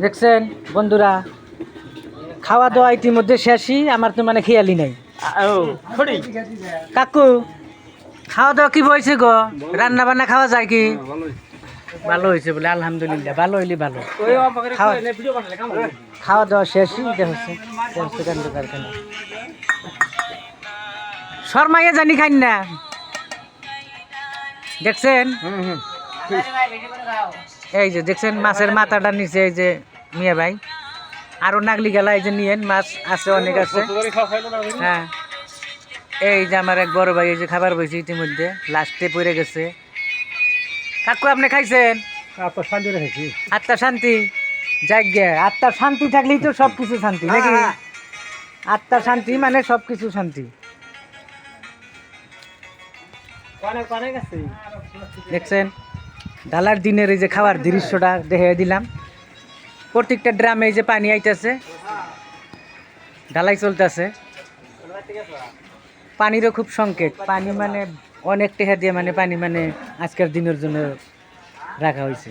দেখছেন বন্ধুরা, খাওয়া দাওয়া ইতিমধ্যে শেষই, আমার তো মানে খেয়ালই নাই। কাকু, খাওয়া দাওয়া কি হয়েছে গো? রান্না বান্না খাওয়া যায় কি? ভালো হয়েছে বলে, আলহামদুলিল্লাহ, ভালো হইলে ভালো। খাওয়া দাওয়া শেষই, এটা হচ্ছে কাণ্ড কারখানা। শর্মাইয়া জানি খাই না, দেখছেন? এই যে দেখছেন মাছের মাথাটা নিচে, এই যে মিয়া ভাই আরো নাগলি গেলা, এই যে নিয়েন, মাছ আছে অনেক আছে। হ্যাঁ, এই যে আমার এক বড় ভাই এই যে খাবার বইছে ইতিমধ্যে, লাস্টে পড়ে গেছে। কাকু আপনি খাইছেন? আত্মা শান্তি যাই গে, আত্মার শান্তি থাকলেই তো সব কিছু শান্তি নাকি? আত্মার শান্তি মানে সব কিছু শান্তি। দেখছেন ঢালার দিনের এই যে খাওয়ার দৃশ্যটা দেখে দিলাম। প্রত্যেকটা ড্রামে এই যে পানি আইতেছে, ঢালাই চলতেছে। পানিরও খুব সংকেত, পানি মানে অনেক টেহা দিয়ে মানে পানি মানে আজকের দিনের জন্য রাখা হয়েছে।